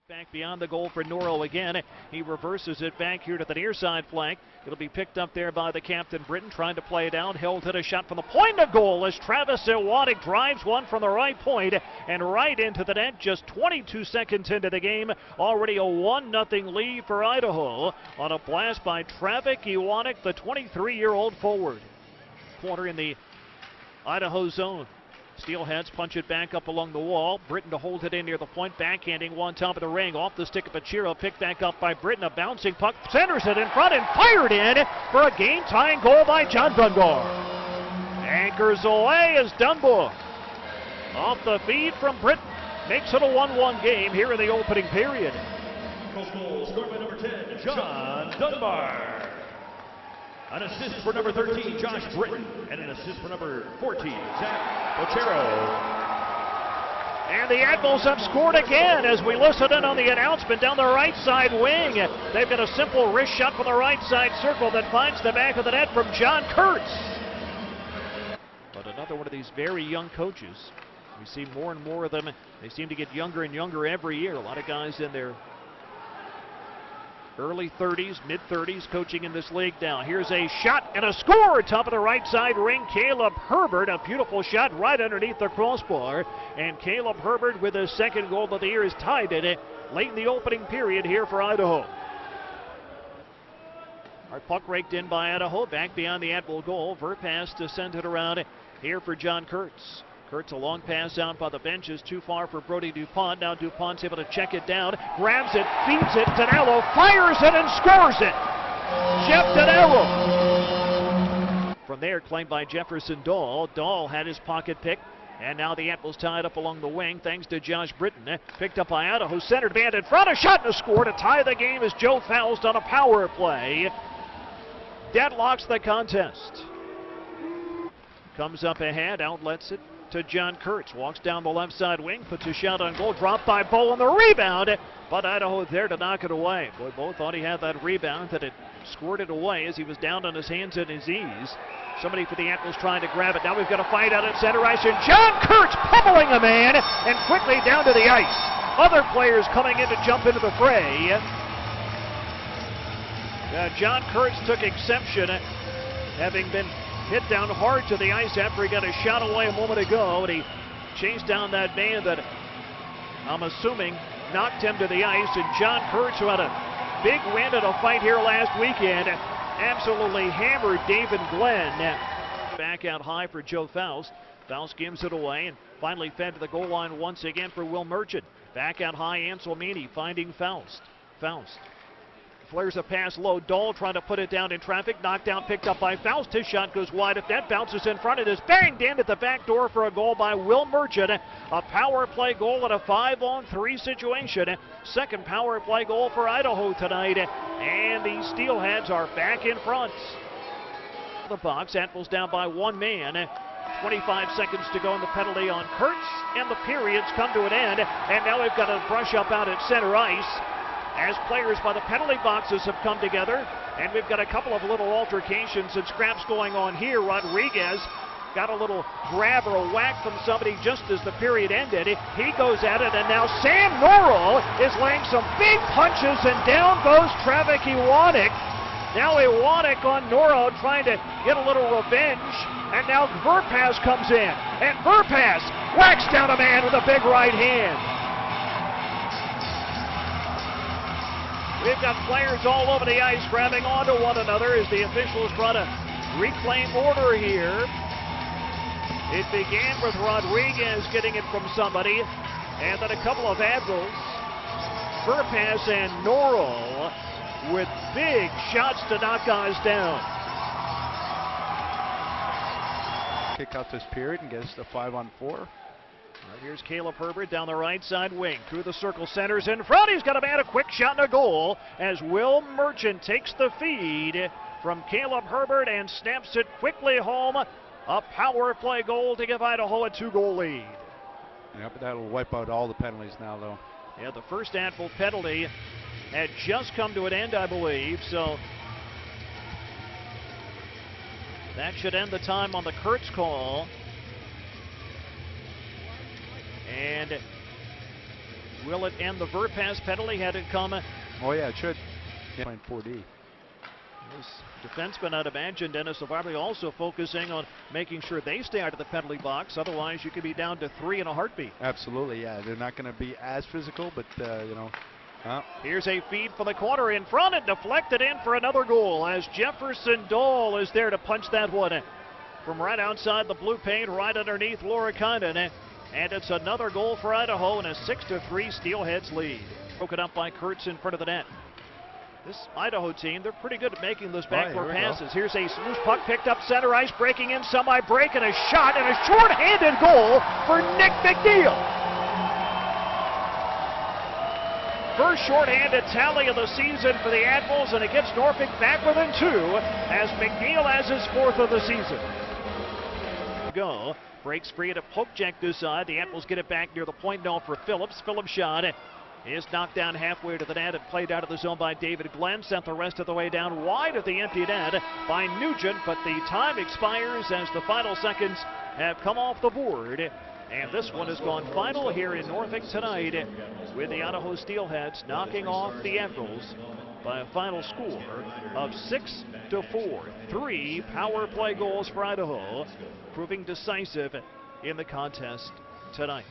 Back beyond the goal for Norro again. He reverses it back here to the near side flank. It'll be picked up there by the captain, Britton, trying to play it out. Held hit a shot from the point of goal as Travis Iwanek drives one from the right point and right into the net. Just 22 seconds into the game. Already a 1-0 lead for Idaho on a blast by Travis Iwanek, the 23-year-old forward. Corner in the Idaho zone. Steelheads punch it back up along the wall. Britton to hold it in near the point, backhanding one top of the ring. Off the stick of Pachiro, picked back up by Britton. A bouncing puck, centers it in front and fired in for a game-tying goal by John Dunbar. Anchors away as Dunbar, off the feed from Britton, makes it a 1-1 game here in the opening period. Goal scored by number 10, John Dunbar. An assist for number 13, Josh Britton, and an assist for number 14, Zach Pachiro. And the Admirals have scored again as we listen in on the announcement down the right side wing. They've got a simple wrist shot from the right side circle that finds the back of the net from John Kurtz. But another one of these very young coaches. We see more and more of them. They seem to get younger and younger every year. A lot of guys in their early 30s, mid-30s, coaching in this league now. Here's a shot and a score, top of the right side ring. Caleb Herbert, a beautiful shot right underneath the crossbar. And Caleb Herbert with his second goal of the year is tied it late in the opening period here for Idaho. Our puck raked in by Idaho, back beyond the Admiral goal. Verpass to send it around here for John Kurtz. Kurtz, a long pass out by the benches, too far for Brody DuPont. Now DuPont's able to check it down, grabs it, feeds it. Danilo fires it and scores it. Jeff Danilo. From there, claimed by Jefferson Dahl. Dahl had his pocket pick, and now the Admirals tied up along the wing thanks to Josh Britton. Picked up by Idaho, centered man in front, a shot and a score to tie the game as Joe Faust on a power play deadlocks the contest. Comes up ahead, outlets it to John Kurtz, walks down the left side wing, puts a shot on goal, dropped by Bo on the rebound, but Idaho there to knock it away. Boy, Bo thought he had that rebound, that it scored it away as he was down on his hands and his knees. Somebody for the Admirals trying to grab it. Now we've got a fight out at center ice, and John Kurtz pummeling a man and quickly down to the ice. Other players coming in to jump into the fray. John Kurtz took exception, having been hit down hard to the ice after he got a shot away a moment ago, and he chased down that man that I'm assuming knocked him to the ice. And John Kurtz, who had a big win at a fight here last weekend, absolutely hammered David Glenn. Back out high for Joe Faust. Faust gives it away and finally fed to the goal line once again for Will Merchant. Back out high, Ansel Meany finding Faust. Faust flares a pass low. Dahl trying to put it down in traffic. Knocked down, picked up by Faust. His shot goes wide of net, bounces in front. It is banged in at the back door for a goal by Will Merchant. A power play goal at a 5-on-3 situation. Second power play goal for Idaho tonight. And the Steelheads are back in front. The box, Admirals down by one man. 25 seconds to go in the penalty on Kurtz. And the period's come to an end. And now we've got a brush up out at center ice, as players by the penalty boxes have come together, and we've got a couple of little altercations and scraps going on here. Rodriguez got a little grab or a whack from somebody just as the period ended. He goes at it, and now Sam Norrell is laying some big punches, and down goes Travis Iwanek. Now Iwanek on Norrell trying to get a little revenge, and now Verpass comes in, and Verpass whacks down a man with a big right hand. We've got players all over the ice grabbing onto one another as the officials try to reclaim order here. It began with Rodriguez getting it from somebody, and then a couple of Admirals, Verpass and Norrell, with big shots to knock guys down. Kick out this period and get us to 5-on-4. Here's Caleb Herbert down the right side wing. Through the circle, centers in front. He's got a man, a quick shot and a goal as Will Merchant takes the feed from Caleb Herbert and snaps it quickly home. A power play goal to give Idaho a 2-goal lead. Yeah, but that'll wipe out all the penalties now, though. Yeah, the first Admiral penalty had just come to an end, I believe, so that should end the time on the Kurtz call. And Will it end the vert pass penalty? Had it come? Oh yeah, it should. Yeah. Playing 4D. This defenseman, I'd imagine, Dennis Savard, also focusing on making sure they stay out of the penalty box. Otherwise, you could be down to 3 in a heartbeat. Absolutely, yeah. They're not going to be as physical, but you know. Here's a feed for the corner in front and deflected in for another goal as Jefferson Dole is there to punch that one in. From right outside the blue paint, right underneath Laura Condon. And it's another goal for Idaho and a 6-3 Steelheads lead. Broken up by Kurtz in front of the net. This Idaho team, they're pretty good at making those backward passes. Here's a loose puck picked up center ice, breaking in semi-break, and a shot and a short-handed goal for Nick McNeil. First short-handed tally of the season for the Admirals, and it gets Norfolk back within 2 as McNeil has his 4th of the season. Go. Breaks free at a poke check this side. The Admirals get it back near the point now for Phillips. Phillips' shot is knocked down halfway to the net and played out of the zone by David Glenn. Sent the rest of the way down wide of the empty net by Nugent, but the time expires as the final seconds have come off the board. And this one has gone final here in Norfolk tonight with the Idaho Steelheads knocking off the Admirals by a final score of 6-4. 3 power play goals for Idaho, proving decisive in the contest tonight.